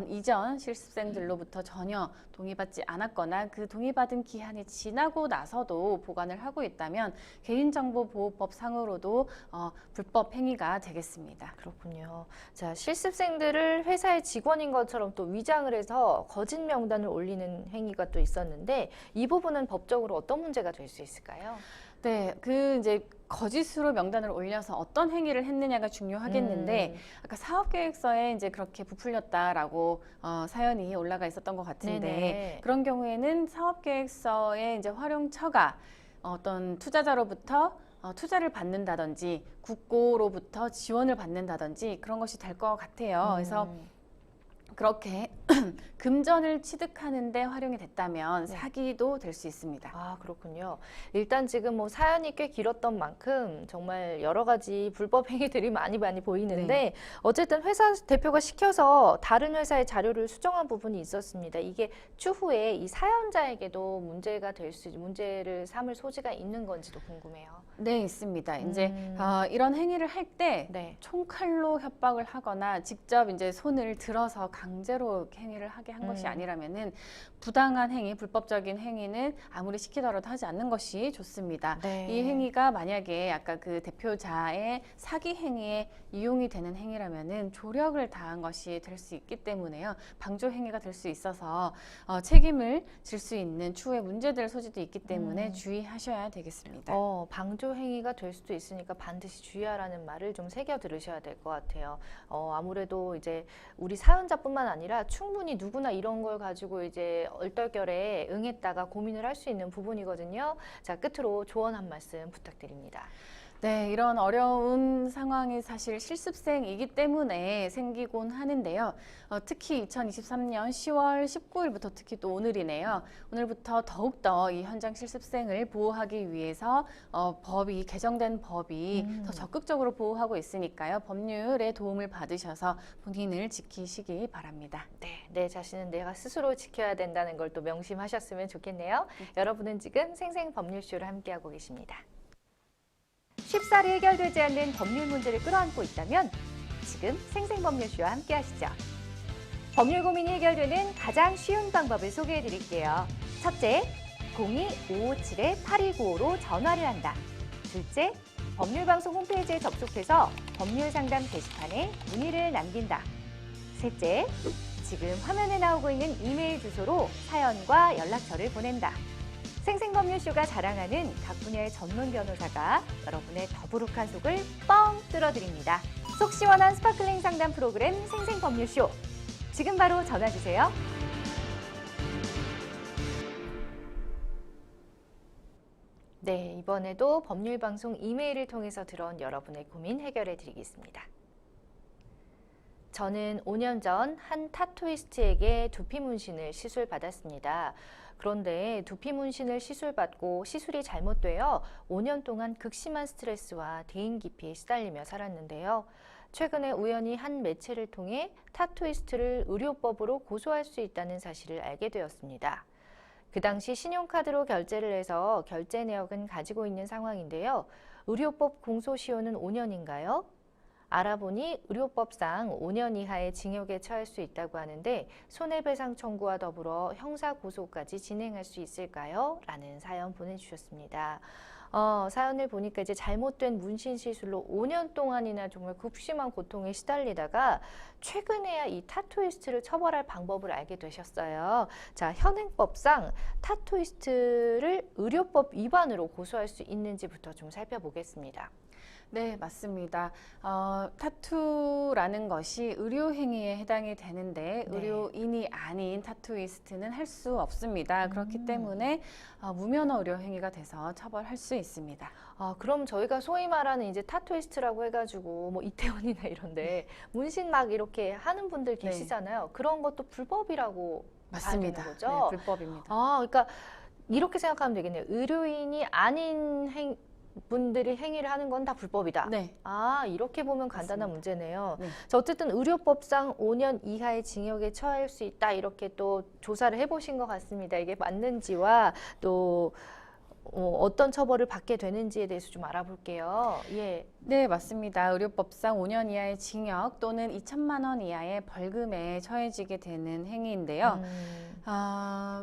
이전 실습생들로부터 전혀 동의받지 않았거나 그 동의받은 기한이 지나고 나서도 보관을 하고 있다면 개인정보보호법 상으로도 불법 행위가 되겠습니다. 그렇군요. 자, 실습생들을 회사의 직원인 것처럼 또 위장을 해서 거짓 명단을 올리는 행위가 또 있었는데 이 부분은 법적으로 어떤 문제가 될 수 있을까요? 네, 이제 거짓으로 명단을 올려서 어떤 행위를 했느냐가 중요하겠는데 아까 사업계획서에 이제 그렇게 부풀렸다라고 사연이 올라가 있었던 것 같은데 네네. 그런 경우에는 사업계획서의 이제 활용처가 어떤 투자자로부터 투자를 받는다든지 국고로부터 지원을 받는다든지 그런 것이 될 것 같아요. 그래서 그렇게 금전을 취득하는 데 활용이 됐다면 네. 사기도 될 수 있습니다. 아, 그렇군요. 일단 지금 뭐 사연이 꽤 길었던 만큼 정말 여러 가지 불법 행위들이 많이 보이는데 네. 어쨌든 회사 대표가 시켜서 다른 회사의 자료를 수정한 부분이 있었습니다. 이게 추후에 이 사연자에게도 문제를 삼을 소지가 있는 건지도 궁금해요. 네, 있습니다. 이제 이런 행위를 할 때 네. 총칼로 협박을 하거나 직접 이제 손을 들어서 강제로 행위를 하게 한 것이 아니라면은 부당한 행위, 불법적인 행위는 아무리 시키더라도 하지 않는 것이 좋습니다. 네. 이 행위가 만약에 아까 그 대표자의 사기 행위에 이용이 되는 행위라면은 조력을 당한 것이 될 수 있기 때문에요. 방조 행위가 될 수 있어서 책임을 질 수 있는 추후에 문제될 소지도 있기 때문에 주의하셔야 되겠습니다. 방조 행위가 될 수도 있으니까 반드시 주의하라는 말을 좀 새겨 들으셔야 될 것 같아요. 아무래도 이제 우리 사연자뿐만 아니라 충분히 누구나 이런 걸 가지고 이제 얼떨결에 응했다가 고민을 할 수 있는 부분이거든요. 자, 끝으로 조언 한 말씀 부탁드립니다. 네, 이런 어려운 상황이 사실 실습생이기 때문에 생기곤 하는데요. 특히 2023년 10월 19일부터 특히 또 오늘이네요. 오늘부터 더욱더 이 현장 실습생을 보호하기 위해서 개정된 법이 더 적극적으로 보호하고 있으니까요. 법률의 도움을 받으셔서 본인을 지키시기 바랍니다. 네, 내 자신은 내가 스스로 지켜야 된다는 걸 또 명심하셨으면 좋겠네요. 여러분은 지금 생생법률쇼를 함께하고 계십니다. 쉽사리 해결되지 않는 법률 문제를 끌어안고 있다면 지금 생생법률쇼와 함께하시죠. 법률 고민이 해결되는 가장 쉬운 방법을 소개해 드릴게요. 첫째, 02-557-8295로 전화를 한다. 둘째, 법률방송 홈페이지에 접속해서 법률상담 게시판에 문의를 남긴다. 셋째, 지금 화면에 나오고 있는 이메일 주소로 사연과 연락처를 보낸다. 생생법률쇼가 자랑하는 각 분야의 전문 변호사가 여러분의 더부룩한 속을 뻥 뚫어드립니다. 속 시원한 스파클링 상담 프로그램 생생법률쇼. 지금 바로 전화주세요. 네, 이번에도 법률방송 이메일을 통해서 들어온 여러분의 고민 해결해 드리겠습니다. 저는 5년 전 한 타투이스트에게 두피 문신을 시술받았습니다. 그런데 두피 문신을 시술받고 시술이 잘못되어 5년 동안 극심한 스트레스와 대인 기피에 시달리며 살았는데요. 최근에 우연히 한 매체를 통해 타투이스트를 의료법으로 고소할 수 있다는 사실을 알게 되었습니다. 그 당시 신용카드로 결제를 해서 결제 내역은 가지고 있는 상황인데요. 의료법 공소시효는 5년인가요? 알아보니 의료법상 5년 이하의 징역에 처할 수 있다고 하는데 손해배상 청구와 더불어 형사고소까지 진행할 수 있을까요? 라는 사연 보내주셨습니다. 사연을 보니까 이제 잘못된 문신 시술로 5년 동안이나 정말 극심한 고통에 시달리다가 최근에야 이 타투이스트를 처벌할 방법을 알게 되셨어요. 자, 현행법상 타투이스트를 의료법 위반으로 고소할 수 있는지부터 좀 살펴보겠습니다. 네, 맞습니다. 타투라는 것이 의료행위에 해당이 되는데 네. 의료인이 아닌 타투이스트는 할 수 없습니다. 그렇기 때문에 무면허 의료행위가 돼서 처벌할 수 있습니다. 그럼 저희가 소위 말하는 이제 타투이스트라고 해가지고 뭐 이태원이나 이런데 문신 막 이렇게 하는 분들 계시잖아요. 그런 것도 불법이라고 맞습니다. 봐야 되는 거죠? 네, 불법입니다. 그러니까 이렇게 생각하면 되겠네요. 의료인이 아닌 분들이 행위를 하는 건 다 불법이다. 네. 이렇게 보면 간단한 맞습니다. 문제네요. 네. 자, 어쨌든 의료법상 5년 이하의 징역에 처할 수 있다. 이렇게 또 조사를 해보신 것 같습니다. 이게 맞는지와 또 어떤 처벌을 받게 되는지에 대해서 좀 알아볼게요. 예. 네, 맞습니다. 의료법상 5년 이하의 징역 또는 2천만 원 이하의 벌금에 처해지게 되는 행위인데요.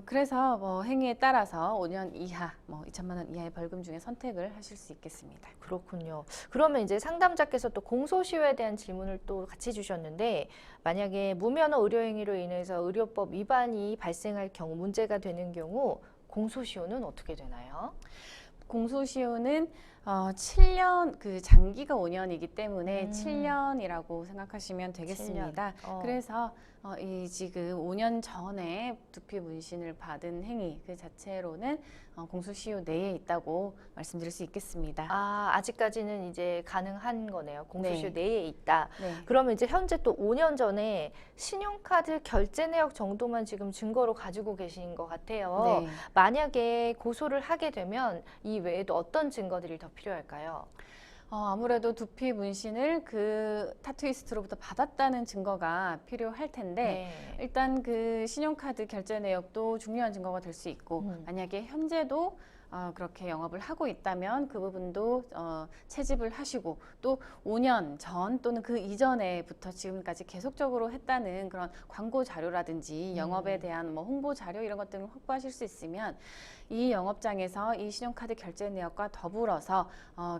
그래서 뭐 행위에 따라서 5년 이하, 2천만 원 이하의 벌금 중에 선택을 하실 수 있겠습니다. 그렇군요. 그러면 이제 상담자께서 또 공소시효에 대한 질문을 또 같이 주셨는데 만약에 무면허 의료행위로 인해서 의료법 위반이 발생할 경우 문제가 되는 경우 공소시효는 어떻게 되나요? 공소시효는 7년, 그 장기가 5년이기 때문에 7년이라고 생각하시면 되겠습니다. 7년. 그래서 이 지금 5년 전에 두피 문신을 받은 행위 그 자체로는 공소시효 내에 있다고 말씀드릴 수 있겠습니다. 아직까지는 이제 가능한 거네요. 공소시효 네. 내에 있다. 네. 그러면 이제 현재 또 5년 전에 신용카드 결제 내역 정도만 지금 증거로 가지고 계신 것 같아요. 네. 만약에 고소를 하게 되면 이 외에도 어떤 증거들이 더 필요할까요? 아무래도 두피 문신을 그 타투이스트로부터 받았다는 증거가 필요할 텐데 일단 그 신용카드 결제 내역도 중요한 증거가 될 수 있고 만약에 현재도 그렇게 영업을 하고 있다면 그 부분도 채집을 하시고 또 5년 전 또는 그 이전에부터 지금까지 계속적으로 했다는 그런 광고 자료라든지 영업에 대한 뭐 홍보 자료 이런 것들을 확보하실 수 있으면 이 영업장에서 이 신용카드 결제 내역과 더불어서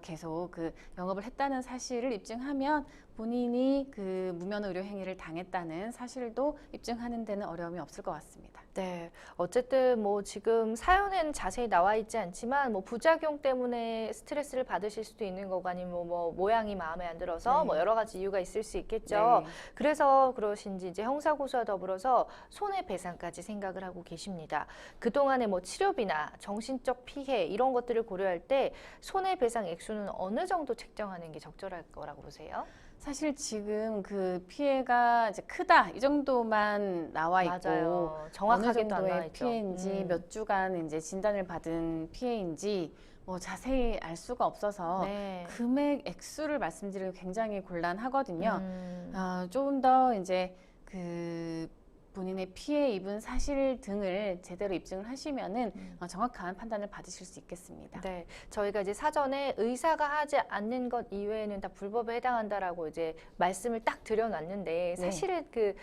계속 그 영업을 했다는 사실을 입증하면 본인이 그 무면허 의료 행위를 당했다는 사실도 입증하는 데는 어려움이 없을 것 같습니다. 네, 어쨌든 뭐 지금 사연에는 자세히 나와 있지 않지만 뭐 부작용 때문에 스트레스를 받으실 수도 있는 거고 아니면 뭐 모양이 마음에 안 들어서 네. 뭐 여러 가지 이유가 있을 수 있겠죠. 네. 그래서 그러신지 이제 형사고소와 더불어서 손해배상까지 생각을 하고 계십니다. 그동안의 뭐 치료비나 정신적 피해 이런 것들을 고려할 때 손해배상 액수는 어느 정도 책정하는 게 적절할 거라고 보세요? 사실 지금 그 피해가 이제 크다 이 정도만 나와 있고 맞아요. 어느 정확하게도 안 나와 정도의 있죠. 피해인지 몇 주간 이제 진단을 받은 피해인지 뭐 자세히 알 수가 없어서 네. 금액 액수를 말씀드리기 굉장히 곤란하거든요. 음. 조금 더 이제 그 본인의 피해 입은 사실 등을 제대로 입증을 하시면은 정확한 판단을 받으실 수 있겠습니다. 네, 저희가 이제 사전에 의사가 하지 않는 것 이외에는 다 불법에 해당한다라고 이제 말씀을 딱 드려놨는데 사실은 그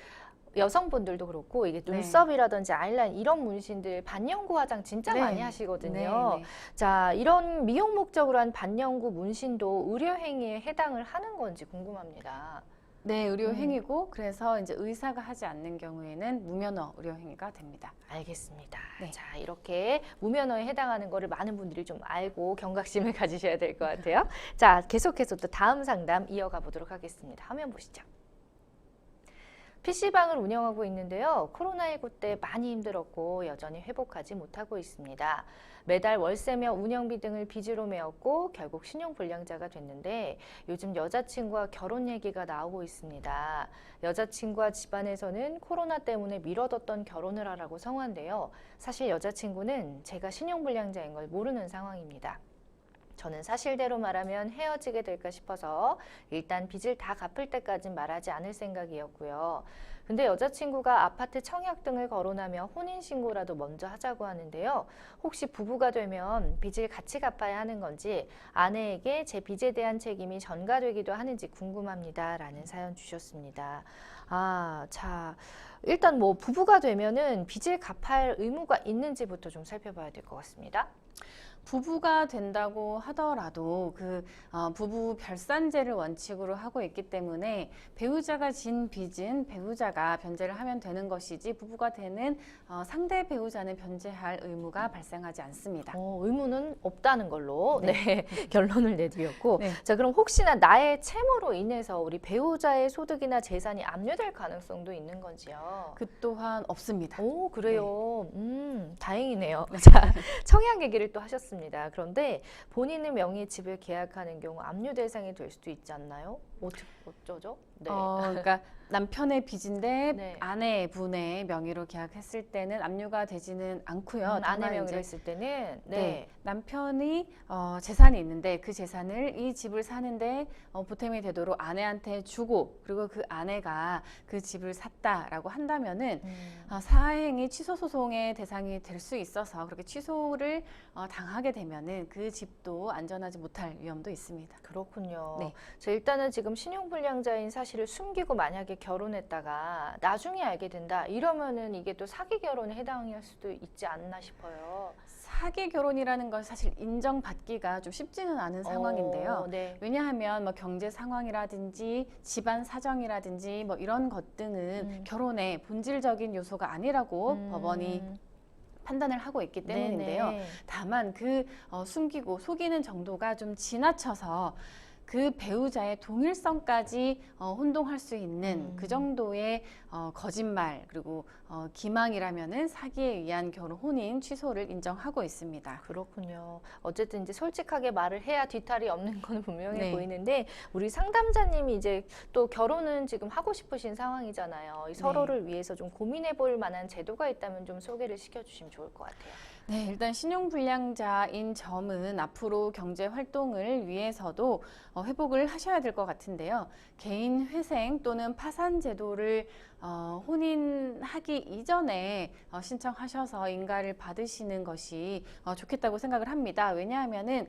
여성분들도 그렇고 이게 눈썹이라든지 아이라인 이런 문신들 반영구 화장 진짜 많이 하시거든요. 자, 이런 미용 목적으로 한 반영구 문신도 의료 행위에 해당을 하는 건지 궁금합니다. 네, 의료 행위고 그래서 이제 의사가 하지 않는 경우에는 무면허 의료 행위가 됩니다. 알겠습니다. 네. 자, 이렇게 무면허에 해당하는 거를 많은 분들이 좀 알고 경각심을 가지셔야 될 것 같아요. 자, 계속해서 또 다음 상담 이어가 보도록 하겠습니다. 화면 보시죠. PC방을 운영하고 있는데요. 코로나19 때 많이 힘들었고 여전히 회복하지 못하고 있습니다. 매달 월세며 운영비 등을 빚으로 메웠고 결국 신용불량자가 됐는데 요즘 여자친구와 결혼 얘기가 나오고 있습니다. 여자친구와 집안에서는 코로나 때문에 미뤄뒀던 결혼을 하라고 성한데요. 사실 여자친구는 제가 신용불량자인 걸 모르는 상황입니다. 저는 사실대로 말하면 헤어지게 될까 싶어서 일단 빚을 다 갚을 때까진 말하지 않을 생각이었고요. 근데 여자친구가 아파트 청약 등을 거론하며 혼인신고라도 먼저 하자고 하는데요. 혹시 부부가 되면 빚을 같이 갚아야 하는 건지 아내에게 제 빚에 대한 책임이 전가되기도 하는지 궁금합니다. 라는 사연 주셨습니다. 자, 일단 뭐 부부가 되면은 빚을 갚을 의무가 있는지부터 좀 살펴봐야 될 것 같습니다. 부부가 된다고 하더라도 그 부부 별산제를 원칙으로 하고 있기 때문에 배우자가 진 빚은 배우자가 변제를 하면 되는 것이지 부부가 되는 상대 배우자는 변제할 의무가 발생하지 않습니다. 의무는 없다는 걸로 결론을 내드렸고 네. 자, 그럼 혹시나 나의 채무로 인해서 우리 배우자의 소득이나 재산이 압류될 가능성도 있는 건지요? 그 또한 없습니다. 오, 그래요. 다행이네요. 자, 청약 얘기를 또 하셨습니다. 그런데 본인의 명의 집을 계약하는 경우 압류 대상이 될 수도 있지 않나요? 어쩌죠? 네. 그러니까 남편의 빚인데 네. 아내분의 명의로 계약했을 때는 압류가 되지는 않고요. 아내 다만 명의로 이제 했을 때는 남편이 재산이 있는데 그 재산을 이 집을 사는데 보탬이 되도록 아내한테 주고 그리고 그 아내가 그 집을 샀다라고 한다면은 사행이 취소 소송의 대상이 될 수 있어서 그렇게 취소를 당하게 되면은 그 집도 안전하지 못할 위험도 있습니다. 그렇군요. 네. 자, 일단은 지금 신용불량자인 사실을 숨기고 만약에 결혼했다가 나중에 알게 된다 이러면은 이게 또 사기 결혼에 해당할 수도 있지 않나 싶어요. 사기 결혼이라는 건 사실 인정받기가 좀 쉽지는 않은 상황인데요. 네. 왜냐하면 뭐 경제 상황이라든지 집안 사정이라든지 뭐 이런 것 등은 결혼의 본질적인 요소가 아니라고 법원이 판단을 하고 있기 때문인데요. 네네. 다만 그 숨기고 속이는 정도가 좀 지나쳐서 그 배우자의 동일성까지 혼동할 수 있는 그 정도의 거짓말 그리고 기망이라면은 사기에 의한 결혼 혼인 취소를 인정하고 있습니다. 그렇군요. 어쨌든 이제 솔직하게 말을 해야 뒤탈이 없는 건 분명해 네. 보이는데 우리 상담자님이 이제 또 결혼은 지금 하고 싶으신 상황이잖아요. 이 서로를 위해서 좀 고민해 볼 만한 제도가 있다면 좀 소개를 시켜주시면 좋을 것 같아요. 네, 일단 신용불량자인 점은 앞으로 경제 활동을 위해서도 회복을 하셔야 될 것 같은데요. 개인 회생 또는 파산 제도를 혼인하기 이전에 신청하셔서 인가를 받으시는 것이 좋겠다고 생각을 합니다. 왜냐하면은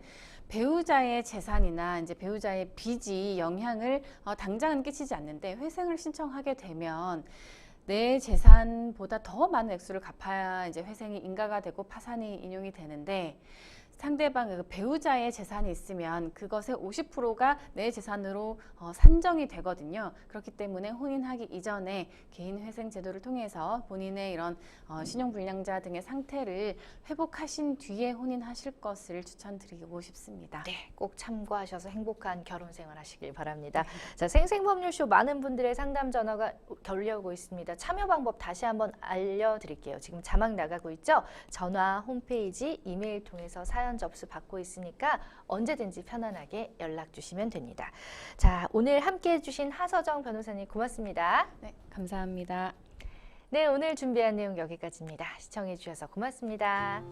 배우자의 재산이나 이제 배우자의 빚이 영향을 당장은 끼치지 않는데 회생을 신청하게 되면 내 재산보다 더 많은 액수를 갚아야 이제 회생이 인가가 되고 파산이 인용이 되는데 상대방 그 배우자의 재산이 있으면 그것의 50%가 내 재산으로 산정이 되거든요. 그렇기 때문에 혼인하기 이전에 개인회생 제도를 통해서 본인의 이런 신용불량자 등의 상태를 회복하신 뒤에 혼인하실 것을 추천드리고 싶습니다. 네, 꼭 참고하셔서 행복한 결혼 생활 하시길 바랍니다. 자, 생생법률쇼 많은 분들의 상담 전화가 걸려오고 있습니다. 참여 방법 다시 한번 알려드릴게요. 지금 자막 나가고 있죠? 전화, 홈페이지, 이메일 통해서 사연 접수 받고 있으니까 언제든지 편안하게 연락 주시면 됩니다. 자, 오늘 함께해 주신 하서정 변호사님 고맙습니다. 네, 감사합니다. 네, 오늘 준비한 내용 여기까지입니다. 시청해 주셔서 고맙습니다.